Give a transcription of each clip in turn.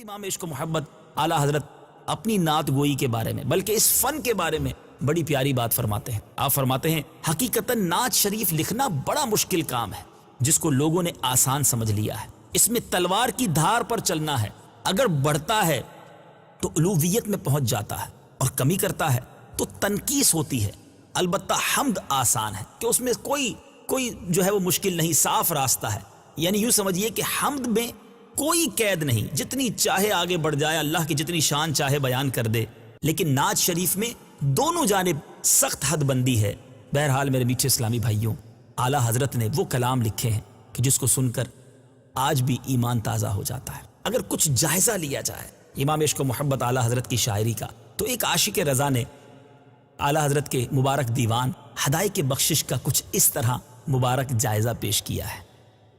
امام عشق و محبت اعلیٰ حضرت اپنی نعت گوئی کے بارے میں بلکہ اس فن کے بارے میں بڑی پیاری بات فرماتے ہیں. آپ فرماتے ہیں حقیقتاً نعت شریف لکھنا بڑا مشکل کام ہے جس کو لوگوں نے آسان سمجھ لیا ہے. اس میں تلوار کی دھار پر چلنا ہے. اگر بڑھتا ہے تو علویت میں پہنچ جاتا ہے اور کمی کرتا ہے تو تنقیص ہوتی ہے. البتہ حمد آسان ہے کہ اس میں کوئی جو ہے وہ مشکل نہیں، صاف راستہ ہے. یعنی یوں سمجھیے کہ حمد میں کوئی قید نہیں، جتنی چاہے آگے بڑھ جائے، اللہ کی جتنی شان چاہے بیان کر دے. لیکن نعت شریف میں دونوں جانب سخت حد بندی ہے. بہرحال میرے میٹھے اسلامی بھائیوں، اعلیٰ حضرت نے وہ کلام لکھے ہیں کہ جس کو سن کر آج بھی ایمان تازہ ہو جاتا ہے. اگر کچھ جائزہ لیا جائے امام عشق و محبت اعلیٰ حضرت کی شاعری کا، تو ایک عاشق رضا نے اعلیٰ حضرت کے مبارک دیوان ہدایت بخشش کا کچھ اس طرح مبارک جائزہ پیش کیا ہے.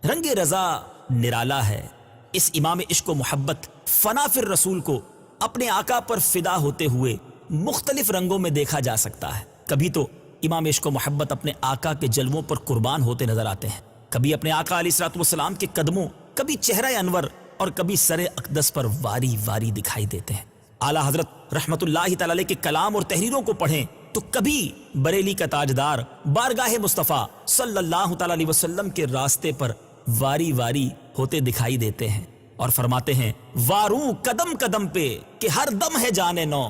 رنگ رضا نرالا ہے. اس امام عشق و محبت فنا فر رسول کو اپنے آقا پر فدا ہوتے ہوئے مختلف رنگوں میں دیکھا جا سکتا ہے. کبھی تو امام عشق و محبت اپنے آقا کے جلووں پر قربان ہوتے نظر آتے ہیں، کبھی اپنے آقا علیہ الصلوۃ والسلام کے قدموں، کبھی چہرہ انور اور کبھی سر اقدس پر واری واری دکھائی دیتے ہیں. اعلیٰ حضرت رحمت اللہ تعالی علیہ کے کلام اور تحریروں کو پڑھیں تو کبھی بریلی کا تاجدار بارگاہ مصطفیٰ صلی اللہ تعالی علیہ وسلم کے راستے پر واری واری ہوتے دکھائی دیتے ہیں اور فرماتے ہیں واروں قدم قدم پہ کہ ہر دم ہے جان نو،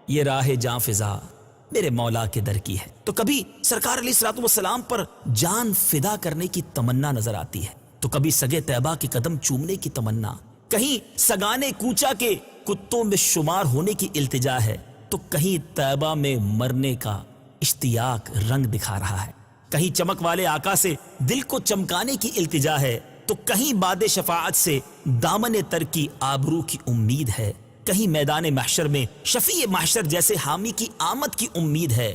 یہ راہ جاں فضا میرے مولا کے در کی ہے. تو کبھی سرکار علیہ الصلوۃ والسلام پر جان فدا کرنے کی تمنا نظر آتی ہے، تو کبھی سگے طیبہ کے قدم چومنے کی تمنا، کہیں سگانے کوچا کے کتوں میں شمار ہونے کی التجا ہے، تو کہیں طیبہ میں مرنے کا اشتیاق رنگ دکھا رہا ہے. کہیں چمک والے آقا سے دل کو چمکانے کی التجا ہے، تو کہیں باد شفاعت سے دامن تر کی آبرو کی امید ہے. کہیں میدان محشر میں شفیع محشر جیسے حامی کی آمد کی امید ہے،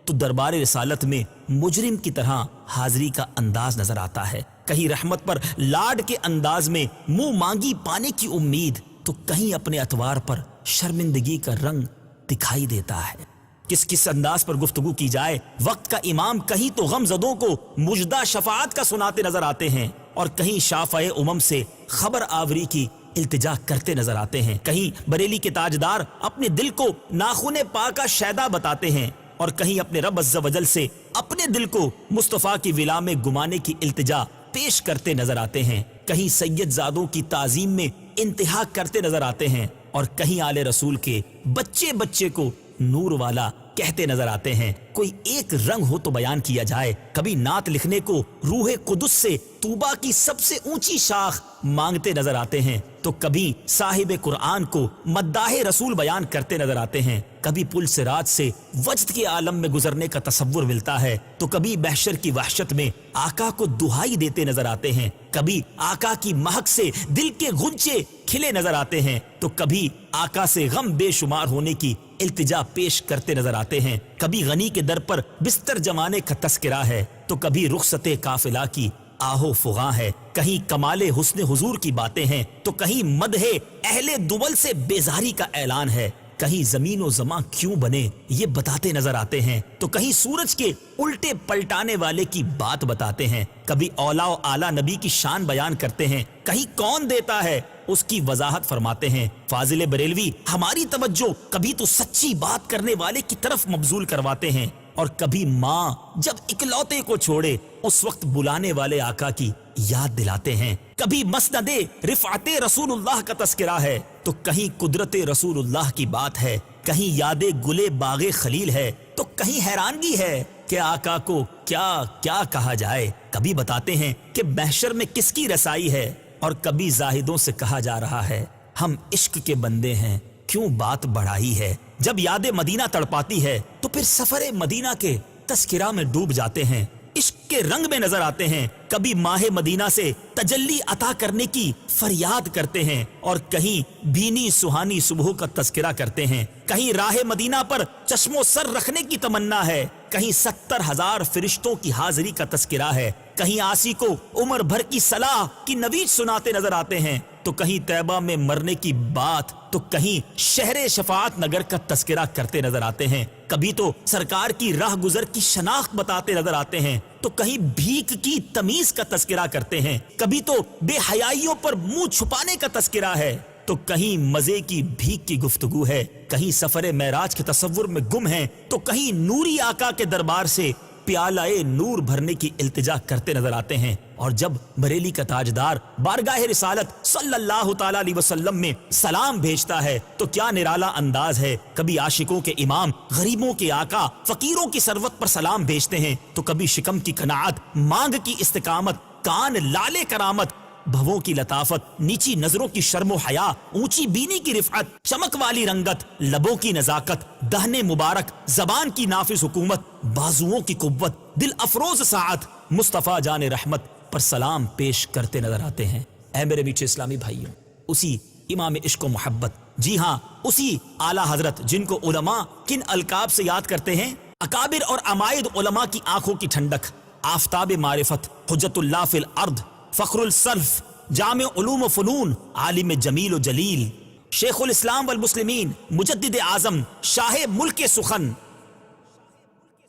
تو دربار رسالت میں مجرم کی طرح حاضری کا انداز نظر آتا ہے. کہیں رحمت پر لاڈ کے انداز میں منہ مانگی پانے کی امید، تو کہیں اپنے اتوار پر شرمندگی کا رنگ دکھائی دیتا ہے. کس انداز پر گفتگو کی جائے، وقت کا امام کہیں تو غم زدوں کو مجدہ شفاعت کا سناتے نظر آتے ہیں، اور کہیں شافع امم سے خبر آوری کی التجا کرتے نظر آتے ہیں. کہیں بریلی کے تاجدار اپنے دل کو ناخن پاک کا شیدا بتاتے ہیں، اور کہیں اپنے رب عز و جل سے اپنے دل کو مصطفیٰ کی ولا میں گمانے کی التجا پیش کرتے نظر آتے ہیں. کہیں سید زادوں کی تعظیم میں انتہا کرتے نظر آتے ہیں، اور کہیں آل رسول کے بچے بچے کو نور والا کہتے نظر آتے ہیں. کوئی ایک رنگ ہو تو بیان کیا جائے. کبھی نعت لکھنے کو روح قدس سے طوبہ کی سب سے اونچی شاخ مانگتے نظر آتے ہیں، تو کبھی صاحب قرآن کو مداح رسول بیان کرتے نظر آتے ہیں. کبھی پل صراط سے وجد کے عالم میں گزرنے کا تصور ملتا ہے، تو کبھی محشر کی وحشت میں آقا کو دہائی دیتے نظر آتے ہیں. کبھی آقا کی مہک سے دل کے غنچے کھلے نظر آتے ہیں، تو کبھی آقا سے غم بے شمار ہونے کی التجا پیش کرتے نظر آتے ہیں. کبھی غنی کے در پر بستر جمانے کا تذکرہ ہے، تو کبھی رخصت قافلہ کی آہو فغاں ہے. کہیں کمال حسن حضور کی باتیں ہیں، تو کہیں مدح اہل دول سے بیزاری کا اعلان ہے. کہیں زمین و زمان کیوں بنے یہ بتاتے نظر آتے ہیں، تو کہیں سورج کے الٹے پلٹانے والے کی بات بتاتے ہیں. کبھی اولا و اعلیٰ نبی کی شان بیان کرتے ہیں، کہیں کون دیتا ہے اس کی وضاحت فرماتے ہیں. فاضل بریلوی ہماری توجہ کبھی تو سچی بات کرنے والے کی طرف مبذول کرواتے ہیں، اور کبھی ماں جب اکلوتے کو چھوڑے اس وقت بلانے والے آقا کی یاد دلاتے ہیں. کبھی مسند رفعت رسول اللہ کا تذکرہ ہے، تو کہیں قدرت رسول اللہ کی بات ہے. کہیں یاد گلے باغ خلیل ہے، تو کہیں حیرانگی ہے کہ آقا کو کیا کیا کہا جائے. کبھی بتاتے ہیں کہ محشر میں کس کی رسائی ہے، اور کبھی زاہدوں سے کہا جا رہا ہے ہم عشق کے بندے ہیں کیوں بات بڑھائی ہے. جب یاد مدینہ تڑپاتی ہے تو پھر سفر مدینہ کے تذکرہ میں ڈوب جاتے ہیں، عشق کے رنگ میں نظر آتے ہیں. کبھی ماہ مدینہ سے تجلی عطا کرنے کی فریاد کرتے ہیں، اور کہیں بھینی سہانی صبح کا تذکرہ کرتے ہیں. کہیں راہ مدینہ پر چشم و سر رکھنے کی تمنا ہے، کہیں 70,000 فرشتوں کی حاضری کا تذکرہ ہے. کہیں آسی کو عمر بھر کی صلاح کی نوید سناتے نظر آتے ہیں، تو کہیں طیبہ میں مرنے کی بات، تو کہیں شہر شفاعت نگر کا تذکرہ کرتے نظر آتے ہیں. کبھی تو سرکار کی راہ گزر کی شناخت بتاتے نظر آتے ہیں، تو کہیں بھیک کی تمیز کا تذکرہ کرتے ہیں. کبھی تو بے حیائیوں پر منہ چھپانے کا تذکرہ ہے، تو کہیں مزے کی بھیک کی گفتگو ہے، کہیں سفر معراج کے تصور میں گم ہیں، تو کہیں نوری آقا کے دربار سے پیالہ نور بھرنے کی التجا کرتے نظر آتے ہیں۔ اور جب بریلی کا تاجدار بارگاہ رسالت صلی اللہ تعالی علیہ وسلم میں سلام بھیجتا ہے تو کیا نرالا انداز ہے۔ کبھی عاشقوں کے امام، غریبوں کے آقا، فقیروں کی ثروت پر سلام بھیجتے ہیں، تو کبھی شکم کی قناعت، مانگ کی استقامت، کان لالے کرامت، بھووں کی لطافت، نیچی نظروں کی شرم و حیا، اونچی بینی کی رفعت، چمک والی رنگت، لبوں کی نزاکت، دہن مبارک، زبان کی نافذ حکومت، بازوؤں کی قوت، دل افروز ساعت، مصطفیٰ جان رحمت پر سلام پیش کرتے نظر آتے ہیں۔ اے میرے میٹھے اسلامی بھائیوں، اسی امام عشق و محبت، جی ہاں اسی اعلیٰ حضرت جن کو علماء کن القاب سے یاد کرتے ہیں؟ اکابر اور عمائد علماء کی آنکھوں کی ٹھنڈک، آفتاب معرفت، حجت اللہ فی الارض، فخر السلف، جامع علوم و فنون، عالم جمیل و جلیل، شیخ الاسلام والمسلمین، مجدد اعظم، شاہ ملک سخن،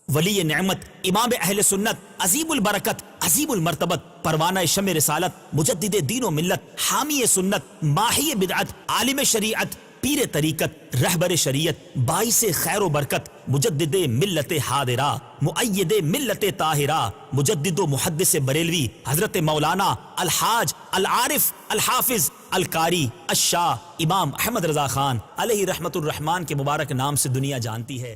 ولی نعمت، امام اہل سنت، عظیم البرکت، عظیم المرتبت، پروانہ شمع رسالت، مجدد دین و ملت، حامی سنت، ماحی بدعت، عالم شریعت، پیر طریقت، رہبر شریعت، باعث خیر و برکت، مجدد ملت حاضرہ، مؤید ملت طاہرہ، مجدد و محدث بریلوی حضرت مولانا الحاج العارف الحافظ القاری الشاہ امام احمد رضا خان علیہ رحمت الرحمن کے مبارک نام سے دنیا جانتی ہے۔